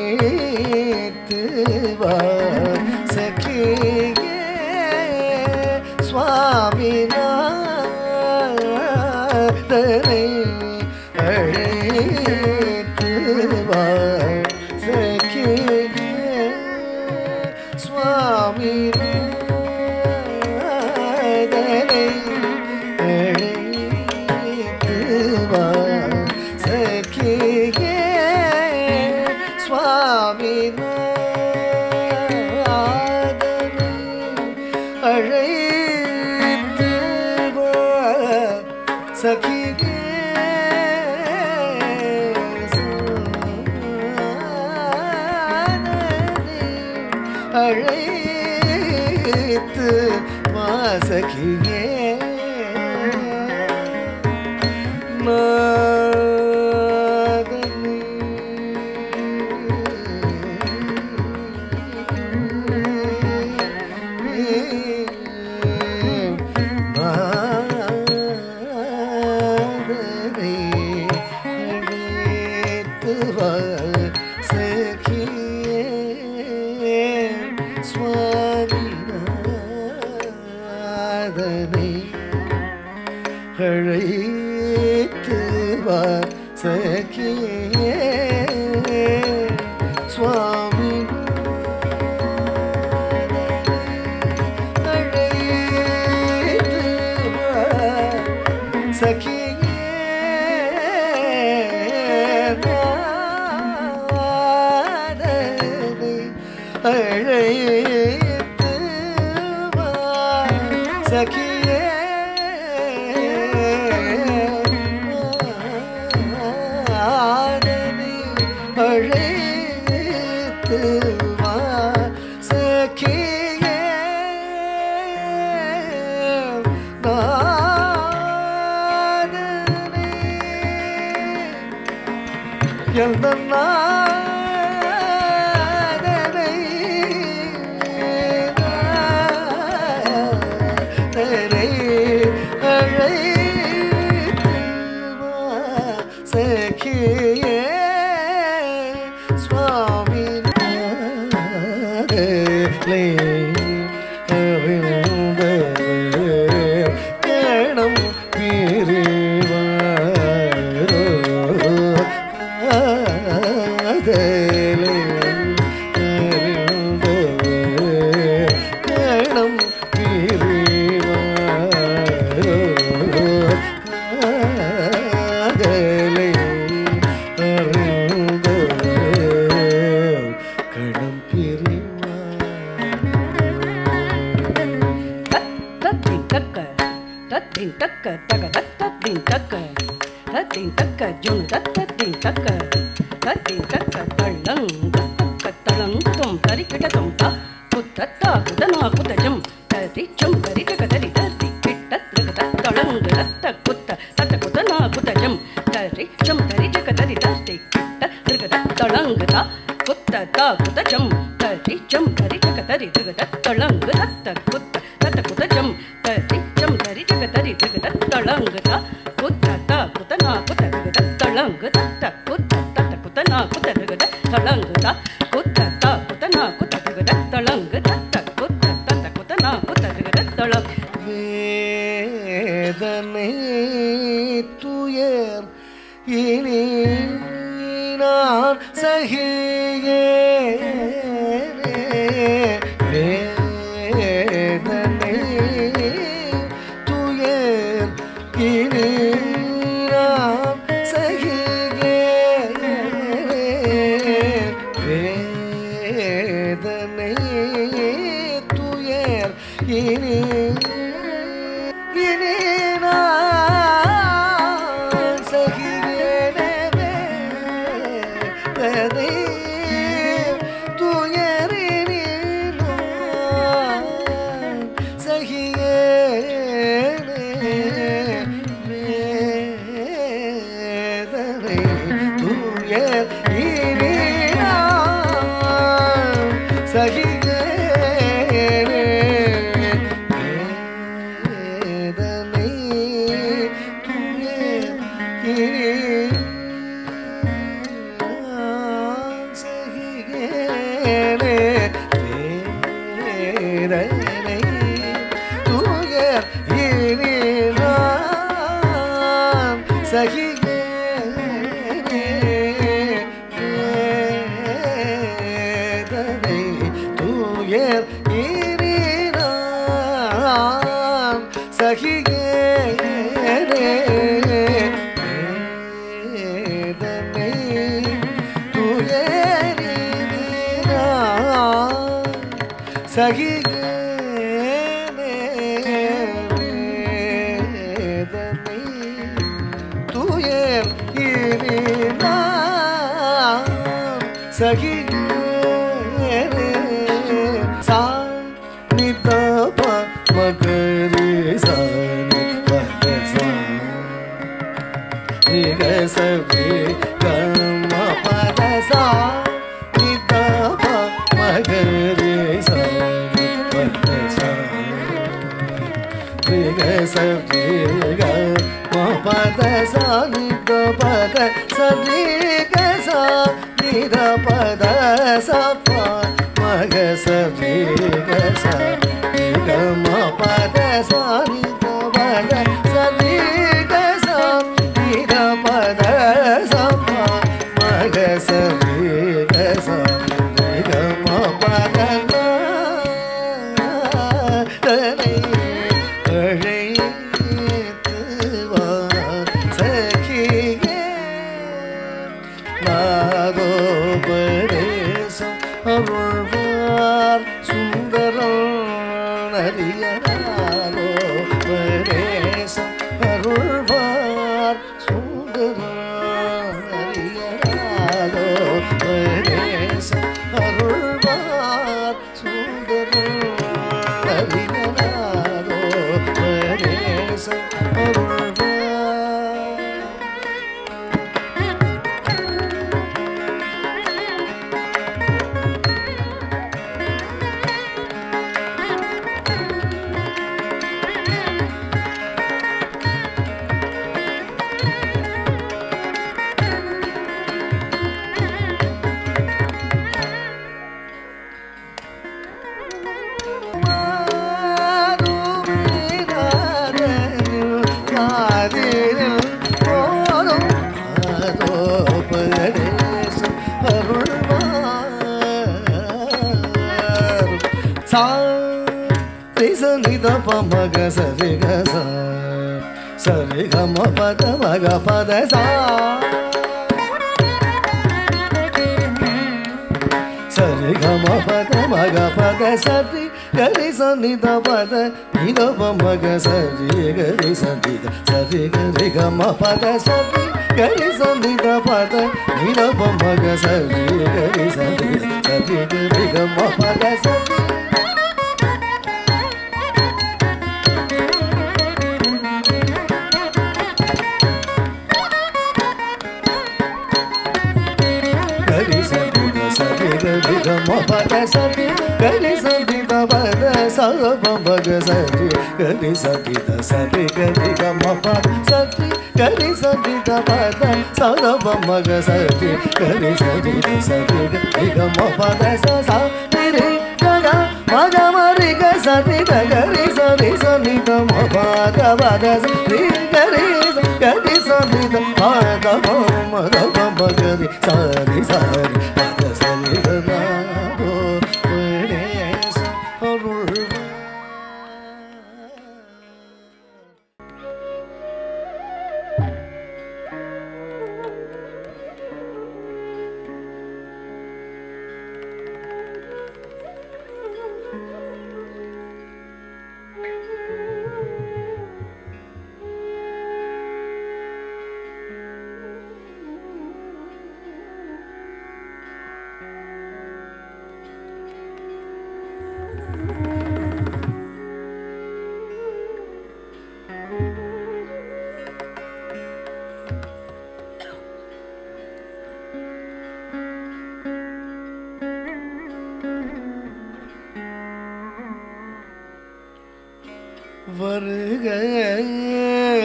அழைத்து வா சகியே சுவாமிநாதனை அழைத்து வா சகியே சுவாமிநாதனை அழைத்து வா சகியே சுவாமிநாதனை அழைத்து வா சகியே அழைத்து வா சகியே அழைத்து வா சகியே சுவாமி அழைத்து வா சகியே நாதனை அழைத்து வா சகியே அழைத்து வா சகியே நாதனை எந்த நாதனை அழைத்து வா சகியே கணம் பிரிவாதலே கணம் பிரிவாதலே கணம் பிரிவா தத்தின் தக்க தக தத்தின் தக்க ஜுன் தத்தின் தக்க தள்ளங் தக்க தளங்கும் தரிக்கிடதும் தா குத்தத்தா குதனா குதஜம் தரிச்சம் தரிஜக தரி தரி கிட்ட திருக தளங்கு தத்த குத்த தத்த குதனா குதஜம் தரிச்சம் தரிஜக தரி தரி கிட்ட திருக தளங்கு தா குத்தத்தா குதஜம் தரிச்சம் தரிஜக தரி திருக தளங்கு தத்த குத்த தத்த குதஜம் தரிச்சம் தரிஜக தரி திருக தளங்கு தா குத்தத்தா குதனா குதருக தளங்கு தத்த குத்த தத்த குதனா குதருக தளங்கு தா குத்தத்தா குதனா குதருக தளங்கு தத்த குத்த தத்த குதனா குதருக தளங்கு வேதனை துயர் இனி நான் சகியேனே வேதனை துயர் இனி நான் சகியேனே வேதனை துயர் இனி நான் சகியேனே வேதனை துயரினி நான் சகியேனே சகிகேனே வேதனை துயர் இனி நான் சகிகேனே சா நித ப மகரி சா நி பத சா ரிக சவி கம பத சா நித ப மகரி சா நி பத சா ரிக சவி கம பத சா நித பத சரி க சா நித பத சா ப மக சவி க சா ரிக ம பத சா நித பத சரி க சா நித பத சா ப மக சவி க சா ரிக ம பத தனை அழைத்து வா சகியே நாதோபதேசம் அருள்வார் சுந்தரம் அறியனாதோபதேசம் அருள்வார் சுந்தரம் அறியனாதோபதேசம் அருள்வார் சுந்தரம் அறியனாதோபதேசம் அருள்வார் மக சரி க சரி க ம பத மக பத சா சரி க ம பத மக பத சரி கரி சன்னித பத நித ப மக சரி கரி சன்னித சரி கரி க ம பத சரி கரி சன்னித பத நித ப மக சரி கரி சன்னித சரி கரி க ம பத சரி Gari ga ma pa da sa ni gari sa ni da pa da sa pa ma ga sa ni gari sa ni da sa ni gari ga ma pa sa ni gari sa ni da pa da sa pa ma ga sa ni gari sa ni da sa ni gari ga ma pa da sa ni re ga ga ma ga ma re ga sa ni da gari sa ni da ma pa da sa ni gari sa ni da pa da ma da ma ga ri sa ni sa ni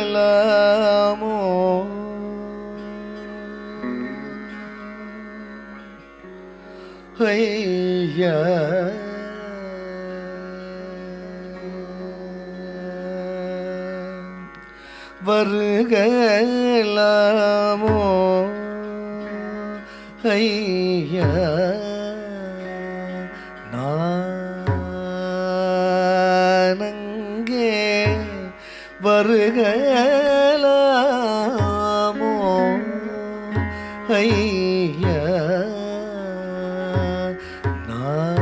வருகலாமோ ஐயா வருகலாமோ ஐயா நானங்கே வருகலாமோ ஐயா, 那。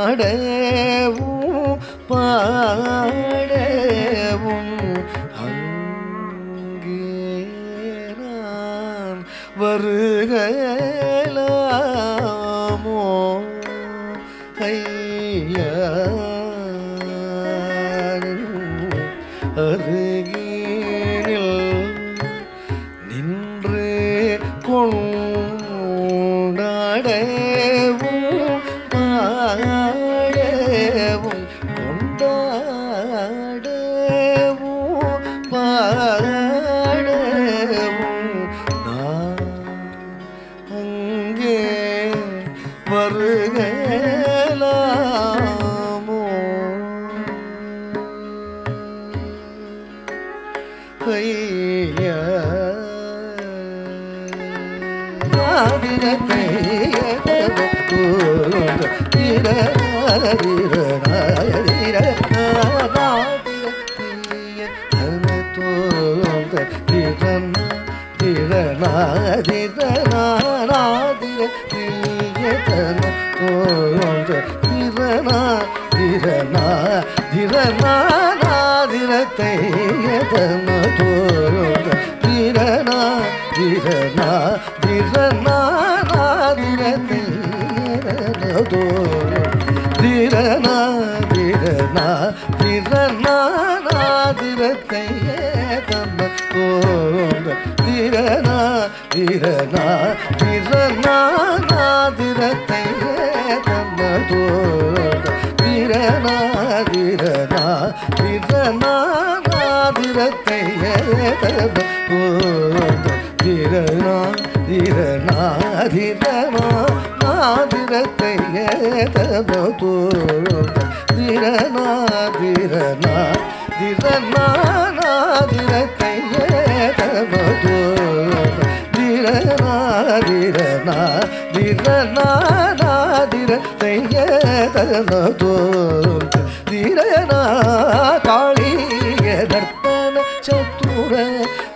கொண்டாடவும் பாடவும் அங்கே நான் வருகலாமோ ஐயா அருகினில் நின்று கொண்டாடவும் பாடவும் கொண்டாடவும் பாடவும் நான் அங்கே வருகலாமோ ஐயா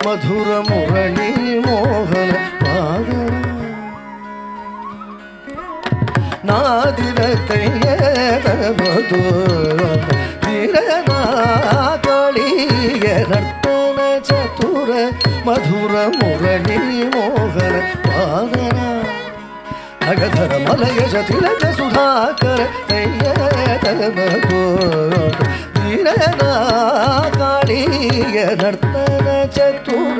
ಮಧುರ ಮುರಳಿ ಮೋಹನ ಪಾದನ ನಾದಿರತೈಯದಬದು ತೀರನಾಕಳಿಯ ನರ್ತನ ಚತುರ ಮಧುರ ಮುರಳಿ ಮೋಹನ ಪಾದನ ನಗಧರ ಮಲಯ ಜತಿಲಕ ಸುಧಾಕರ ತೈಯದಬದು ತೀರನಾಕಳಿಯ ನರ್ತನ ಚತುರ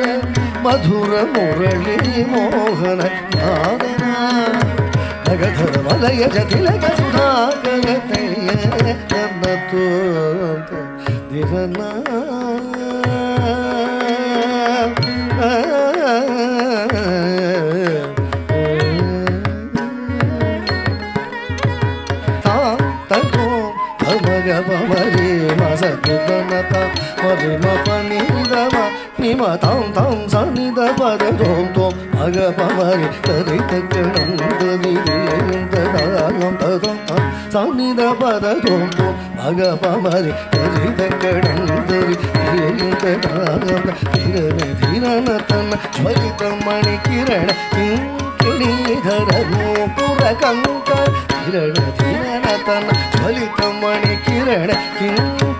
ಮಧುರ ಮುರಳಿ ಮೋಹನ ಪಾದನ ನಗಧರ ಮಲಯ ಜತಿಲಕ ಸುಧಾಕರ ತೈಯದಬದು ದಿರನ ಮರಿ ಮಸನಿದನತ ಮರಿ ಮಪನಿದಮ ನಿಮ ತಾಂ ತಾಂ ಸನಿದ ಪದ ತೋಂ ತೋಂ ಮಗ ಪಮರಿ ತರಿತ ಕಣಂದವಿದೆಯಂತದಾಗಂ ತದಂ ಸನಿದ ಪದ ತೋಂ ತೋಂ ಮಗ ಪಮರಿ ತರಿತ ಕಣಂದವಿದೆಯಂತದಾಗಂ ಧಿರನೆ ಧಿರನತನ ಜ್ವಲಿತ ಮಣಿ ಕಿರಣ ಕಿಣಿಧರ ನೂಪುರ ಕಂಕಣ ಕಿರಣ ಧಿರನತನ ಜ್ವಲಿತ ಮಣಿ ಕಿರಣ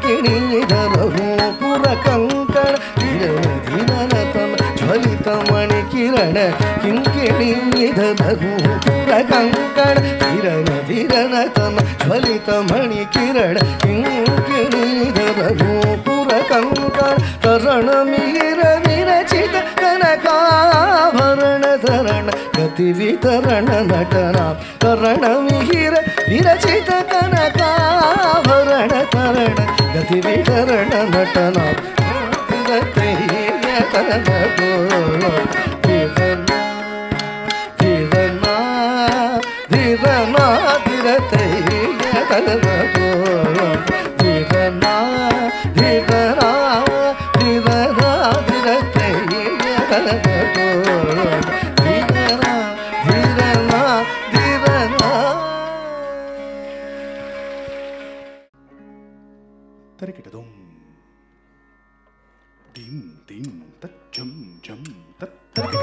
ಕಿಣಿಧರ ನೂಪುರ ಕಂಕಣ ಕಿರಣ ಧಿರನತನ ಜ್ವಲಿತ ಮಣಿ ಕಿರಣ ಕಿಣಿಧರ ನೂಪುರ ಕಂಕಣ ಕಿರಣ ಧಿರನತನ ಜ್ವಲಿತ ಮಣಿ ಕಿರಣ ಕಿಣಿಧರ ನೂಪುರ ಕಂಕಣ ತರಣ ಮಿಹಿರ ವಿರಚಿತ ಕನಕಾಭರಣ ಧರಣ ಗತಿ ವಿತರಣ ನಟನ ತರಣ ಮಿಹಿರ ವಿರಚಿತ ಕನಕಾಭರಣ ತರಣ ಗತಿ ವಿತರಣ ನಟನ ತರಿಕಿಟದುಂ ಡಿಂ ಡಿಂ ತಚ್ಚಂ ಜಂ ತತ್ತರಿಕಿಟ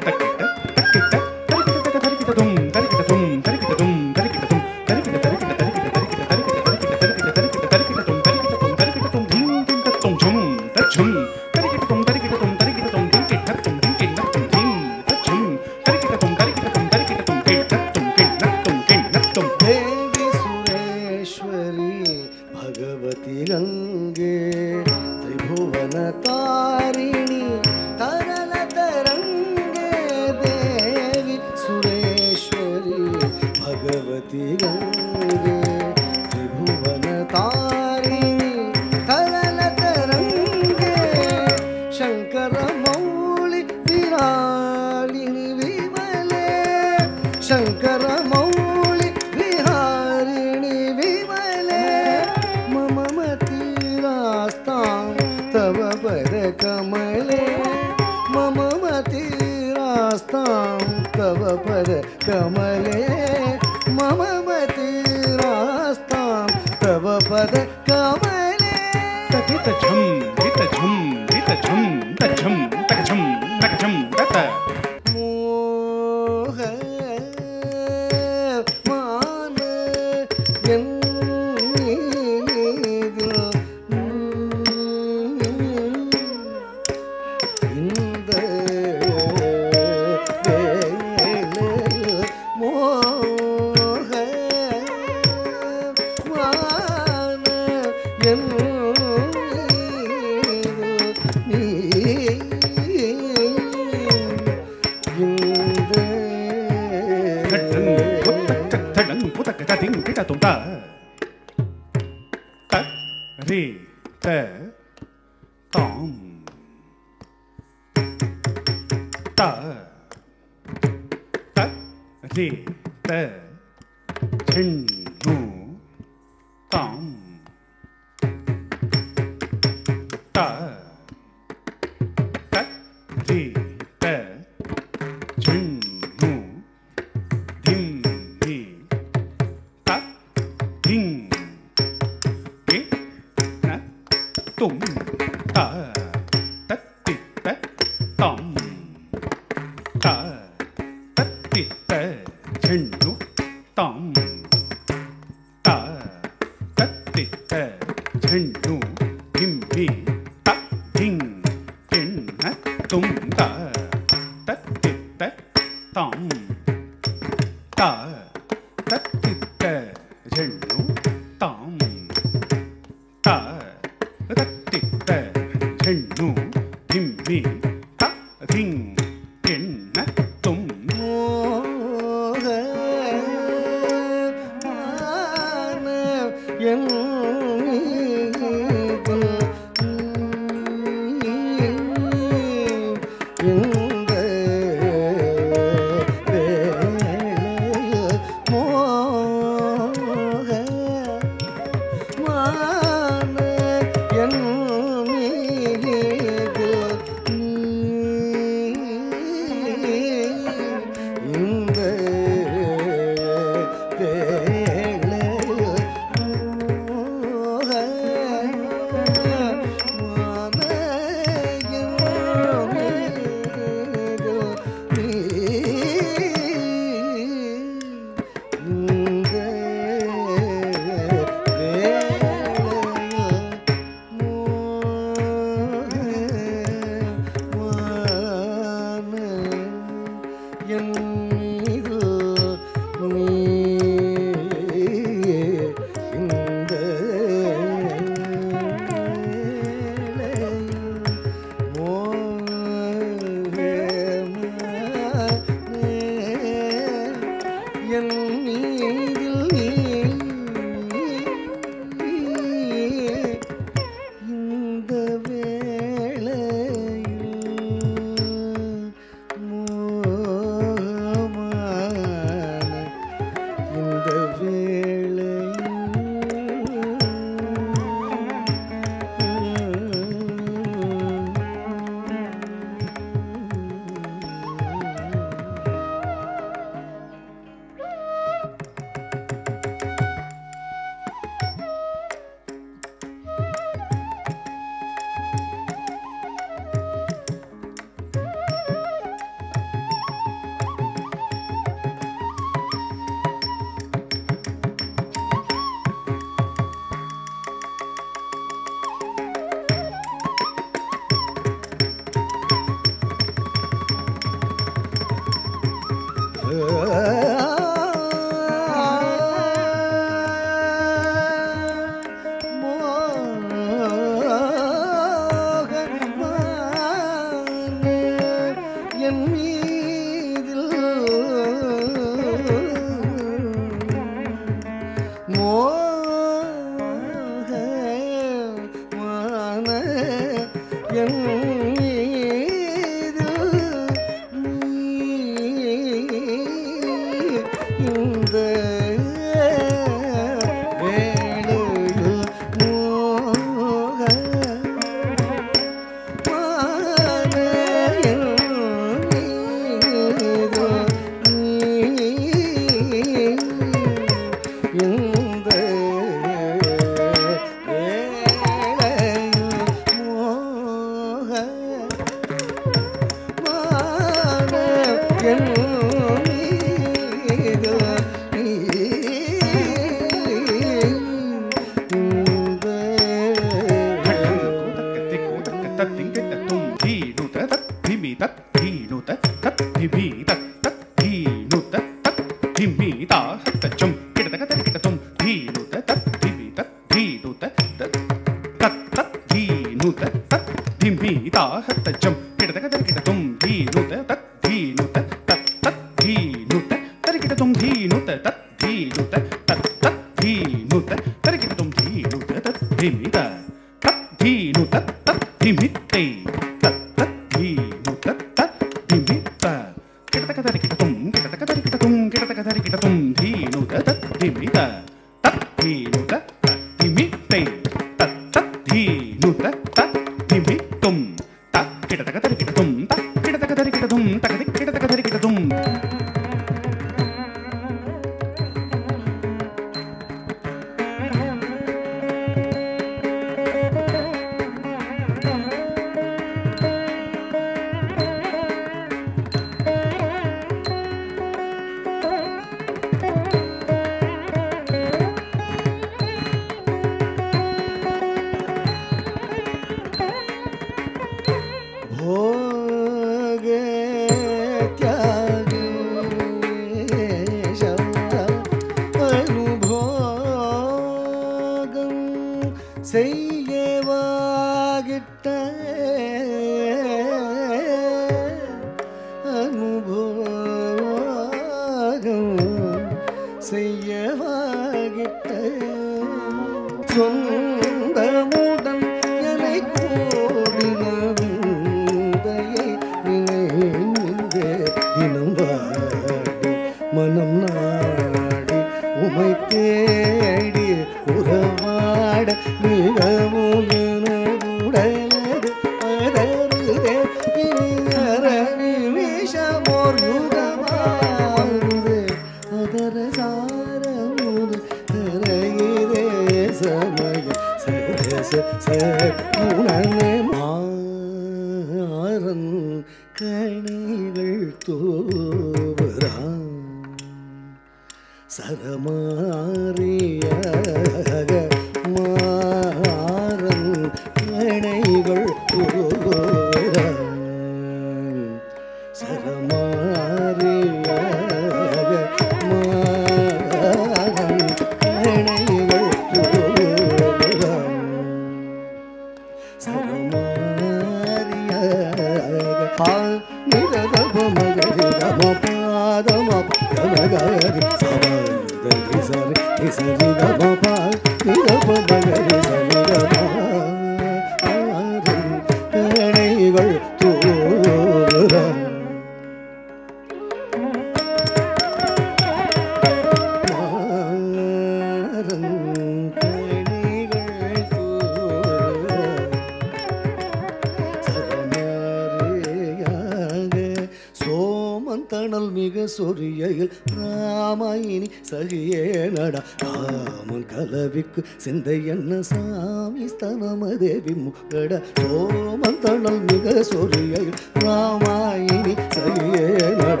சிந்தை என்ன சாமி ஸ்தனமதேவி முகட சோமந்தளல் மிக சொரியை ராமாயினி சகியே நட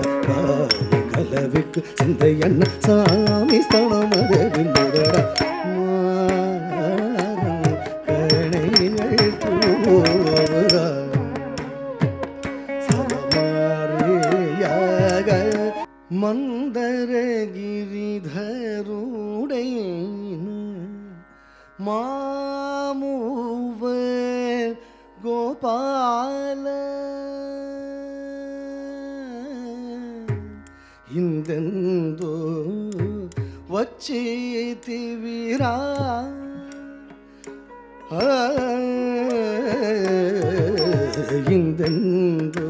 கலவிக்கு சிந்தை என்ன சாமி ஸ்தனமதேவி முகட கணைகள் தூவர சமாரியாக ಮಂದರಗಿರಿಧರುಡೈನ ಮಾಮೂವ ಗೋಪಾಲ ಹಿಂದೆಂದು ವಚ್ಚಿತಿವಿರಾ ಹಿಂದೆಂದು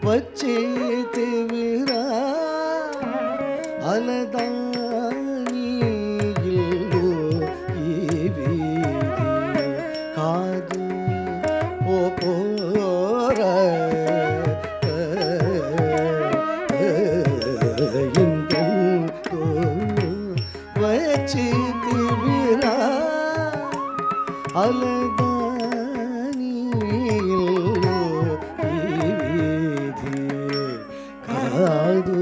ವಚ್ಚಿತಿವಿರಾ ಅಲದಾನಿಗಿಲ್ಲು ಈ ಬೀದಿ ಕಾದು ಪೋರ ಹಿಂದೆಂದು ವಚ್ಚಿತಿವಿರಾ ಅಲದಾನಿಗಿಲ್ಲು ಈ ಬೀದಿ ಕಾದು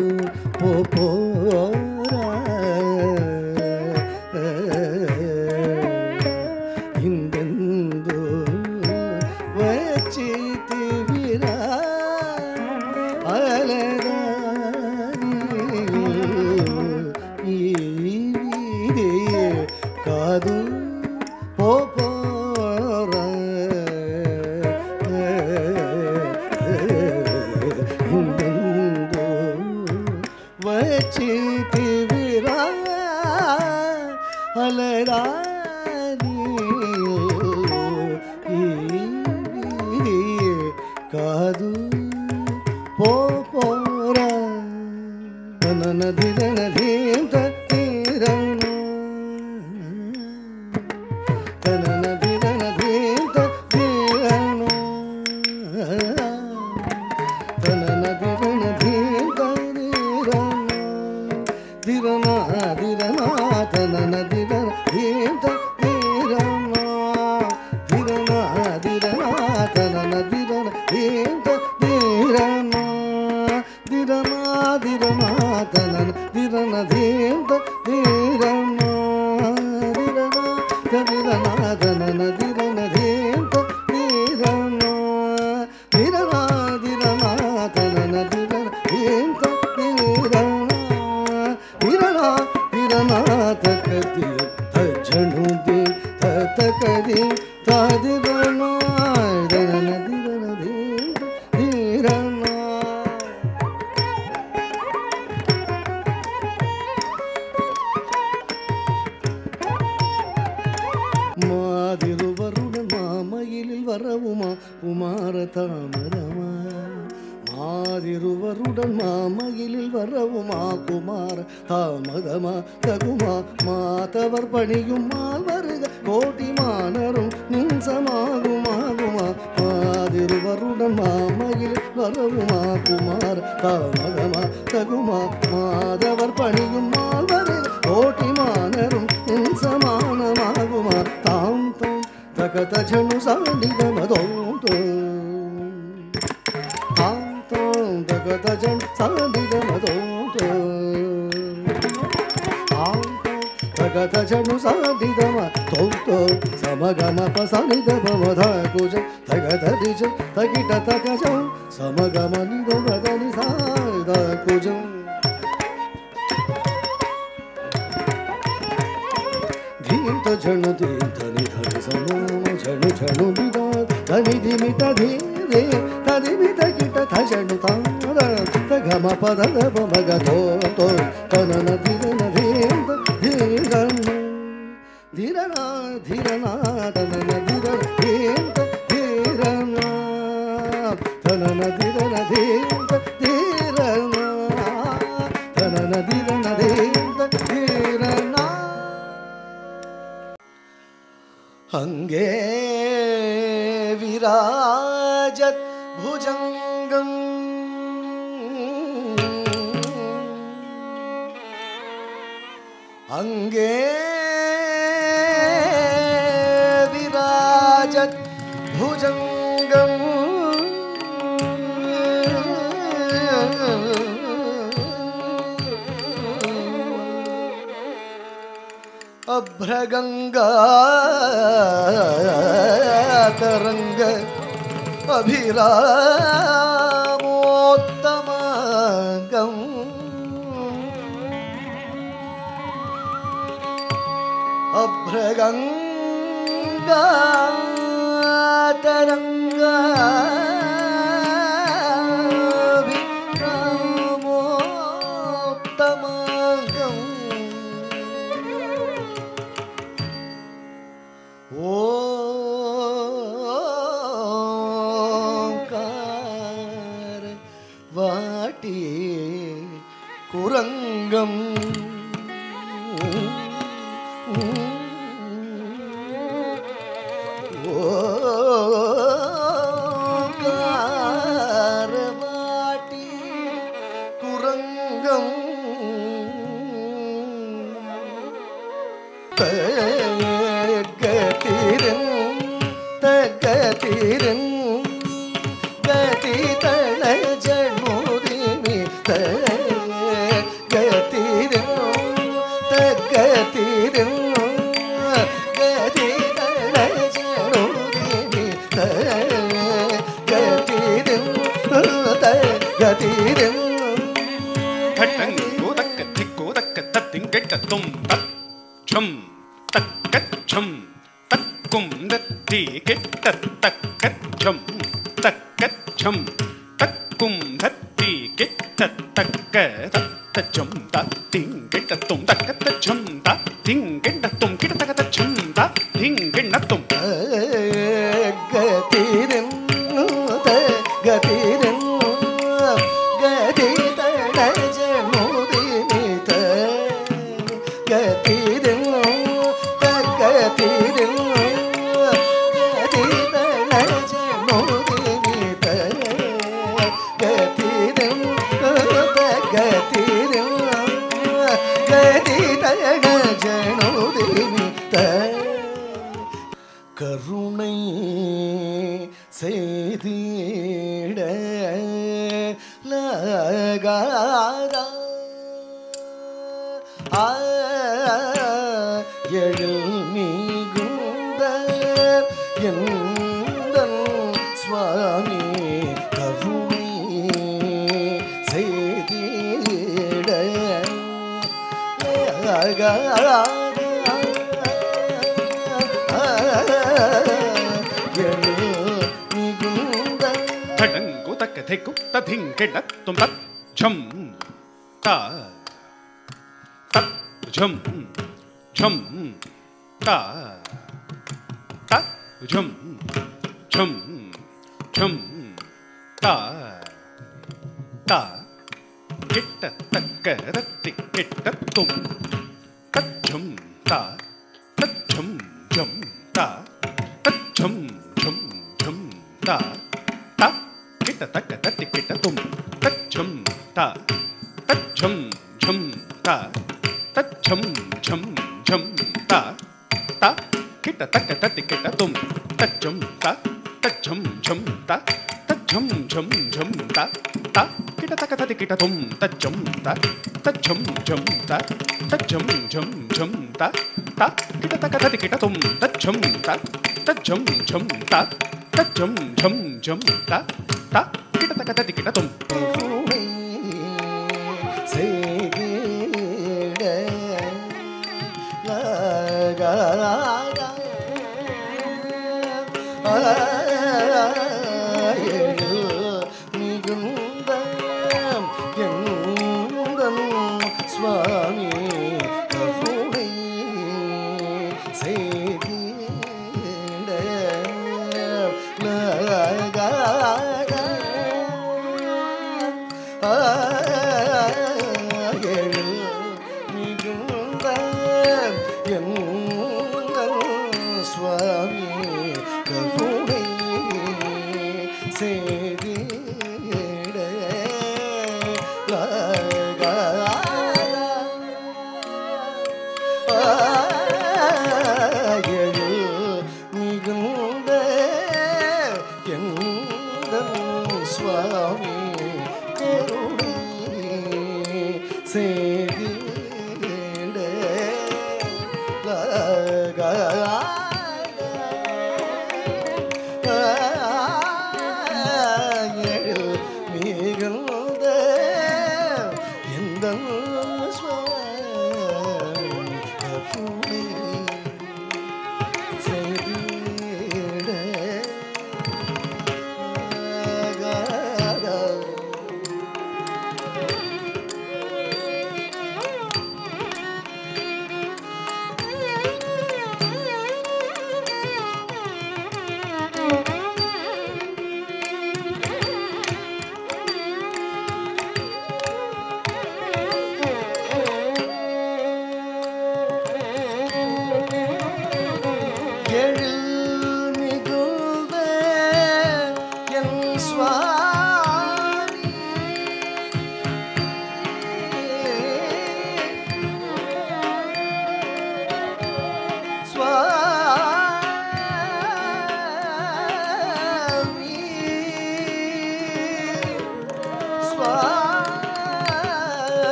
ಪೋರ ಹಿಂದೆಂದು ವಚ್ಚಿತಿವಿರಾ ಅಲದಾನಿಗಿಲ್ಲು ಈ ಬೀದಿ ಕಾದು ಪೋರ ಹಿಂದೆಂದು ವಚ್ಚಿತಿವಿರಾ ಅಲದಾನಿಗಿಲ್ಲು ಈ ಬೀದಿ ಕಾದು ಪೋರ ತನನದಿರನದೀಂತ ತೀರನು ತನನದಿರನದೀಂತ ತೀರನು ತನನದಿರನದೀಂತ ತೀರನು ದಿರನ ತನನದಿರನದೀಂತ ತೀರನು ದಿರನ ತನನದಿರನದೀಂತ ತೀರನು ದಿರನ ತನನ ದಿರನದೀಂತ ತೀರನು ದಿರನ ತನನದಿರನದೀಂತ ತೀರನು ದಿರನ ತನನದಿರನದೀಂತ ತೀರನು ದಿರನ ತಕದಿ ತಜಣುದಿ ತಕದಿ ತಾದಿರನು ದಿರನದೀಂತ ತೀರನು மாதிருவருட மாமயிலில் வரவுமா குமார தாமரமா மாதிருவருடன் மாமயிலில் வரவுமா குமார தாமதமா தகுமா மாதவர் பணியும் மால் வருக கோட்டி மானரும் நின்சமாகுமாகுமா மாதிருவருடன் மாமயிலில் வரவுமா குமார தாமதமா தகுமா மாதவர் பணியும் மால் வருக கோட்டி மானரும் நின்சமானமாகுமா தாம் தாம் தகத ஜனு சாநிதமதோந்தோ தாம் தாம் தகத ஜனு சாநிதமதோந்தோ தாம் தாம் தகத ஜனு சாநிதமதோந்தோ ಸಮಗಮ ಪಸನಿದಮದ ಕುಜ ತಗದ ದಿಜ ತಗಿಟ ತಗಜ ಸಮಗಮ ನಿದಮದನಿ ಸಾದ ಕುಜ ಧೀಂತ ಝಣ ಧೀಂತ ನಿಧನ ಸಮೋ ಝಣು ಝಣು ಬಿದ ಧನಿ ಧಿಮಿತ ಧೀರೆ ತದಿಮಿತ ಕಿಟ ಥಜಣು ತಾದ ತಗಮ ಪದದ ಮಗ ತೋ ತನನ ದಿರನ ಧೀಂತ ಧೀರನ ಧೀರನ ಧೀರನ ತನನ ಧಿರನ ಧೀಂತ ಧೀರನ ತನನ ಧಿರನ ಧೀಂತ ಧೀರನ ತನನ ಧಿರನ ಧೀಂತ ಧೀರನ ಹಂಗೇ ವಿರಾಜತ್ ಭುಜಂಗಂ ಹಂಗೇ ವಿರಾಜತ್ ಭುಜಂಗಂ ಅಭ್ರಗಂಗಾ ತರಂಗ ಅಭಿರಾಮೋತ್ತಮಗಂ மிருகங்கா தரங்கா விக்ரமோத்தமகம் ஓங்கார வாட்டி குரங்கம் ஓங்காரவாட்டி குரங்கம் தகதிரன் தகதிரன் கதி தள ஜன்முதிமி தகதிரன் தகதிரன் கதி தள ஜன்முதிமி தகதிரன் தகதிரன் கட்டங் கோதக்க திக்கோதக்க தத்திங்கெட்டத்தும் தச்சம் தக்கச்சம் தக்கும் தத்தி கெட்ட தக்கச்சம் தக்கச்சம் தக்கும் தத்தி கெட்ட தக்க தச்சம் தத்திங்கெட்டத்தும் தக்கச்சம் தத்திங்கெட்டத்தும் கிட்டத்தக்கச்சம் தத்திங்கெட்டத்தும் கதிரன் கதிரன் கதி தட ஜமுதிமி கதிரன் தகதிரன் கதி தட ஜமுதிமி கதிரன் தகதிரன் கதி தட ஜமுதிமி கருணை செய்திட லகாதா எழில் மிகுந்த எந்தன் சுவாமி கருணை செய்திட லகாதா தடங்கு தக்க தெக்கு ததிங்கெட்டத்தும் தச்சம் த தச்சம் ஜம் த தச்சம் ஜம் ஜம் த த கெட்ட தக்க ரத்தி கெட்டத்தும் தச்சம் த தச்சம் ஜம் த தச்சம் ஜம் ஜம் த த கிட்ட தக்க தட்டி கிட்டத்தும் தச்சம் த தச்சம் ஜம் த தச்சம் ஜம் ஜம் த த கிட்ட தக்க தட்டி கிட்டத்தும் தச்சம் த தச்சம் ஜம் த தச்சம் ஜம் ஜம் த த கிட்ட தக்க தட்டி கிட்டத்தும் தச்சம் த தச்சம் ஜம் த தச்சம் ஜம் ஜம் த த கிட்ட தக்க தட்டி கிட்டத்தும் தச்சம் த தச்சம் ஜம் த தச்சம் ஜம் ஜம் த த கிட்ட தக்க தட்டி கிட்டத்தும் செய்திட லகாதா எழில் மிகுந்த எந்தன் சுவாமி கருணை செய்திட லகாதா எழில் மிகுந்த எந்தன் சுவாமி கருணை செய்திட எழில் மிகுந்த எந்தன் சுவாமி கருணை செய்திட எழில் மிகுந்த எந்தன் சுவாமி கருணை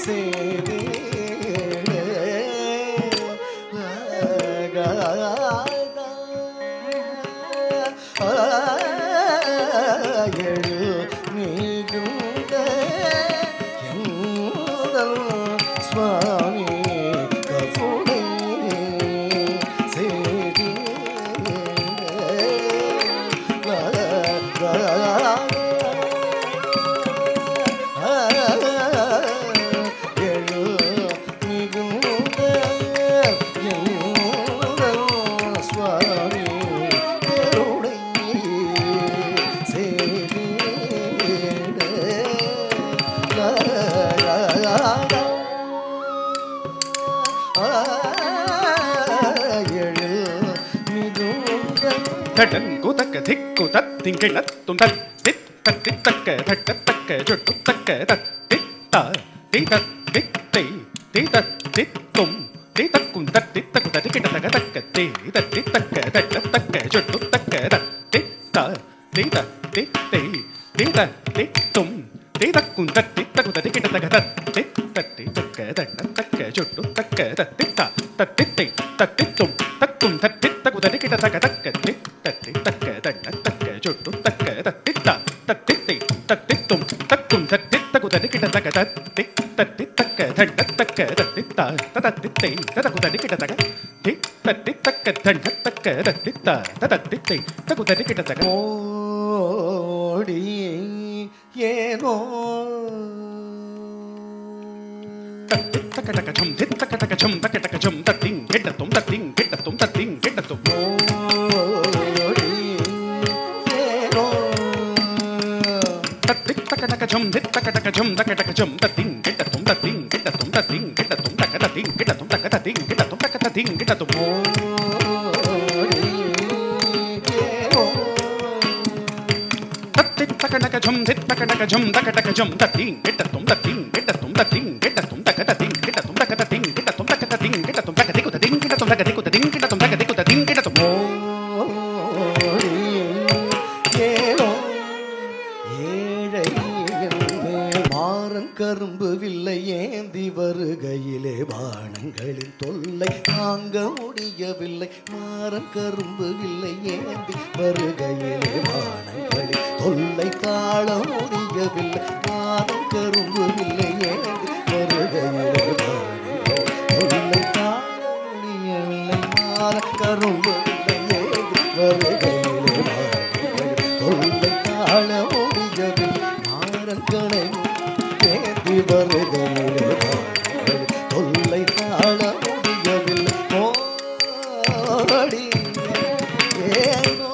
சேரி எழு மிகுந்த எங்கள் சுவாமி கபுடை சேரி எழு மிகுந்த எங்கள் சுவாமி கருணை சேரி தடன் குதக்க திக்கு தத்திங்கிணத்தும் தத்தித் தத்தித்தக்க தட்டத்தக்க ஜொட்டுத்தக்க தத்தித்தா திதத்தித்தை திதத்தித்தும் திதக்கும் தத்தித்தக்கு தட்டிக்கிட்டத்தக்க தக்க திதத்தித்தக்க தட்டத்தக்க ஜொட்டுத்தக்க தத்தித்தா திதத்தித்தை திதத்தித்தும் திதக்கும் தத்தித்தக்கு தட்டிக்கிட்டத்தக்க தத்தித்தக்க தட்டத்தக்க ஜொட்டுத்தக்க தத்தித்தா தத்தித்தை தத்தித்தும் தக்கும் தத்தித்தக்கு தட்டிக்கிட்டத்தக்க தக்க தத்தித்தக்க தட்டத்தக்க ஜொட்டுத்தக்க தத்தித்தா தத்தித்தை தத்தித்தும் தக்கும் தத்தித்தக்கு தட்டிக்கிட்டத்தக்க தத்தித்தக்க தட்டத்தக்க தத்தித்தா தத்தித்தை ததக்கு தட்டிக்கிட்டத்தக்க தத்தித்தக்க தட்டத்தக்க தத்தித்தா தத்தித்தை தக்கு தட்டிக்கிட்டத்தக்க ஓடி ஏனோ தக்கடகஜம் தித்தக்கடகஜம் தக்கடகஜம் தத்திங் கெட்டத்தும் தத்திங் கெட்டத்தும் தத்திங் கெட்டத்தும் ஓடி ஏனோ தத்தித்தக்கடகஜம் தித்தக்கடகஜம் தக்கடகஜம் தத்திங் கெட்டத்தும் தத்திங் கெட்டத்தும் தத்திங் கெட்டத்தும் தக்கதத்திங் கெட்டத்தும் தக்கதத்திங் கெட்டத்தும் தக்கதத்திங் கெட்டத்தும் ஓடி ஏனோ தத்தித்தக்கடகஜம் தித்தக்கடகஜம் தக்கடகஜம் தத்திங் கெட்டத்தும் தத்திங் கெட்டத்தும் தத்திங் கெட்டத்தும் தக்கதத்திங் கெட்டத்தும் தக்கதத்திங் கெட்டத்தும் தக்கதத்திங் கெட்டத்தும் தக்கதிக்குதத்திங் கெட்டத்தும் தக்கதிக்குதத்திங் கெட்டத்தும் தக்கதிக்குதத்திங் கெட்டத்தும் ஓடி ஏனோ ஏழை மேல் மாறன் கரும்பு வில்லை ஏந்தி வருகையிலே பானங்களின் தொல்லை தாங்க முடியவில்லை மாறன் கரும்பு வில்லை ஏந்தி வருகையிலே பானங்களின் தொல்லை தாழ முடியவில்லை மாறன் கரும்பு வில்லை ஏந்தி வருகையிலே தொல்லை தாழ முடியவில்லை மாறன் கரும்பு வில்லை ஏந்தி வருகையிலே தொல்லை தாழ முடியவில்லை மாறன் கணை ஏந்தி வருகையிலே தொல்லை தாழ முடியவில்லை ஓடி ஏனோ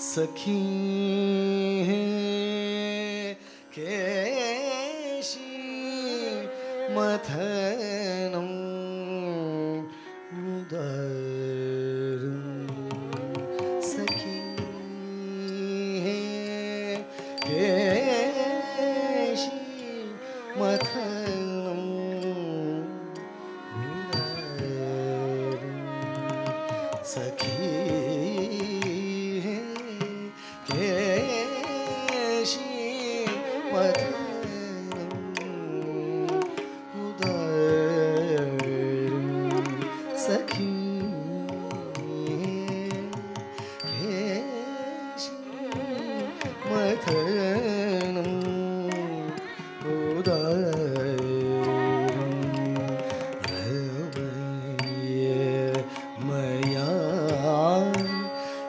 सखी केशी मथनम उदरम सखी केशी मथनम उदरम सखी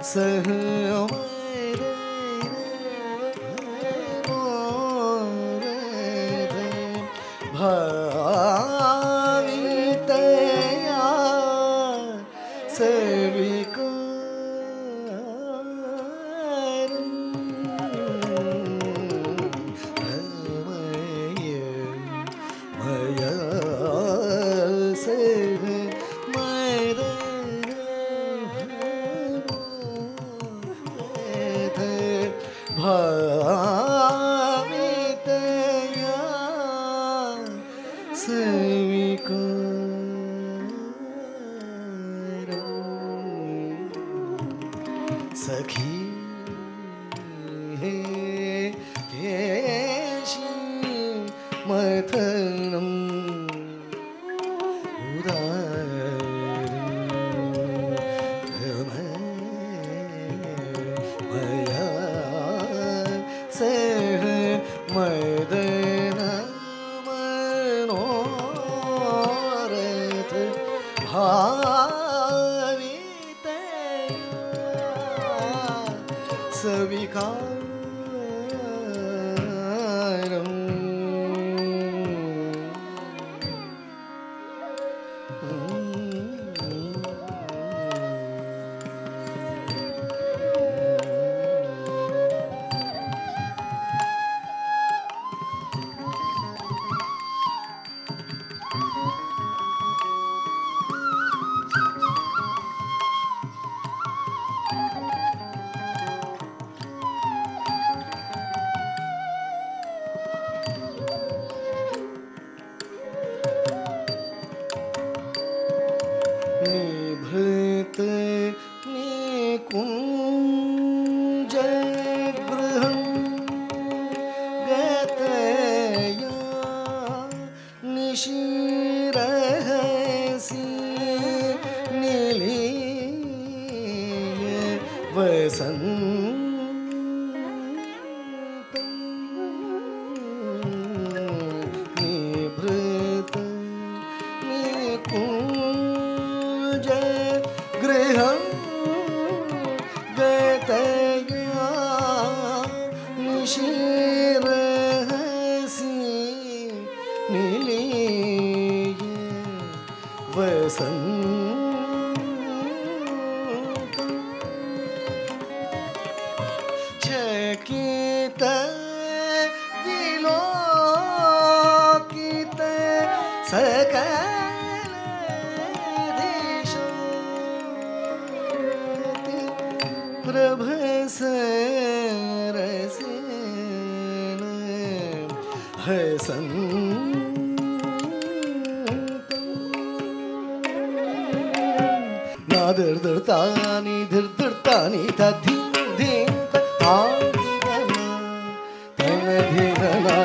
सह भावितया सविकारं रमय मया सह भावितया स्वीकारं सखी केशी मथनम् सह मदन मनोरथ भावितया सविकारं निभृत निकुञ्ज गृहं गतया निशिरहसि निलीय वसन्तं निभृत निकुञ्ज गृहं गतया निशिरहसि निलीय वसन्तं चकित विलोकित सकलदिशोति प्रभसरसेन हसन्तं नादर्दर्तानि धर्दर्तानि तद्धि तनधिरना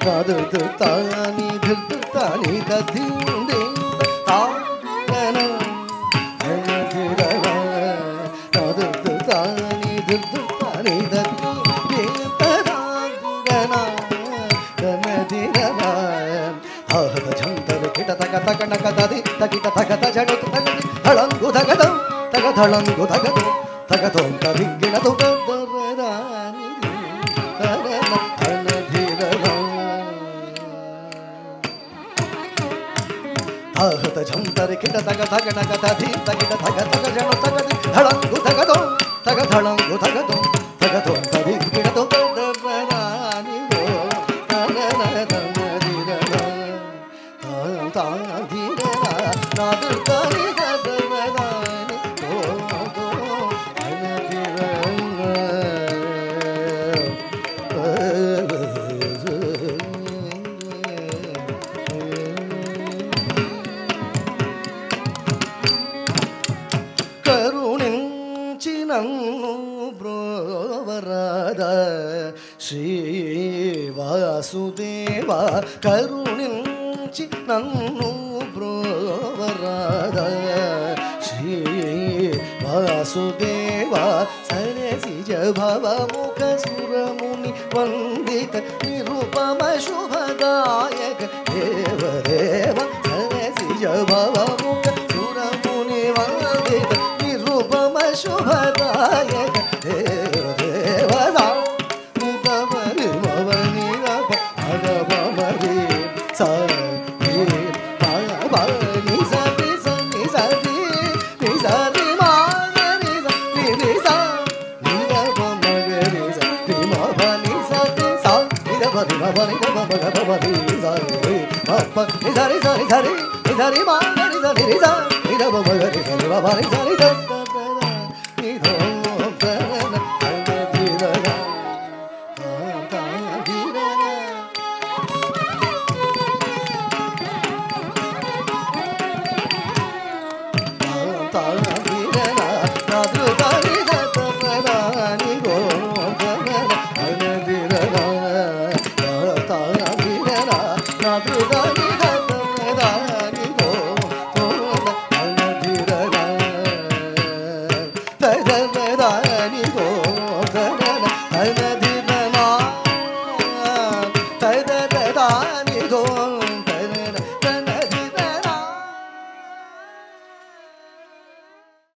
नादर्दर्तानि धर्दर्तानि तद्धि नादर्दर्तानि धर्दर्तानि तद्धि तनधिरना आहत झंतर किट तक तक नक तदि तकिट तक तजड़ तक धळंगु धगदं तक धळंगु धगदं तक तों तभिंगिण तो दरदानि तनधिरना आहत झंतर किट तक तक नक तदि तकिट तक तजड़ तक धळंगु धगदं तक धळंगु धगदं तक तों तभिंगिण तो दरदानि ಕರುಣಿಂಚಿ ನನ್ನು ಬ್ರೋವರಾದ ಶ್ರೀ ವಾಸುದೇವ ಕರುಣಿಂಚಿ ನನ್ನು ಬ್ರೋವರಾದ ಶ್ರೀ ವಾಸುದೇವ ಸರಸಿಜ ಭವ ಮುಖ ಸುರಮುನಿ ವಂದಿತ ನಿರುಪಮ ಶುಭದಾಯಕ ದೇವದೇವ ಸರಸಿಜ ಭವ ಮುಖ ಸುರಮುನಿ ವಂದಿತ ನಿರುಪಮ ಶುಭದಾಯಕ ದೇವ ದೇವದಾ ಮುದಮರಿ ಮವನಿ ರಪ ಅಗಮರಿ ಸ ನಿ ಸರಿ ಸನಿ ಸರಿ ನಿ ಸರಿ ಮಾಗರಿ ನಿ ನಿ ಸ ನಿ ರಪ ಮಗರಿ ಸ ನಿ ಮವನಿ ಸರಿ ಸ ನಿ ರಪ ನಿ ಮವನಿ ರಪ ಮಗರಿ ಸ ನಿ ಮಪ ನಿ ಸರಿ ಸರಿ ಸರಿ ನಿ ಸರಿ ಮಾಗರಿ ಸ ನಿ ಸ ನಿ ರಪ ಮಗರಿ ಸ ನಿ ಮವನಿ ಸರಿ ದ ನಿ ಧೋ ನ ದಿ ರ da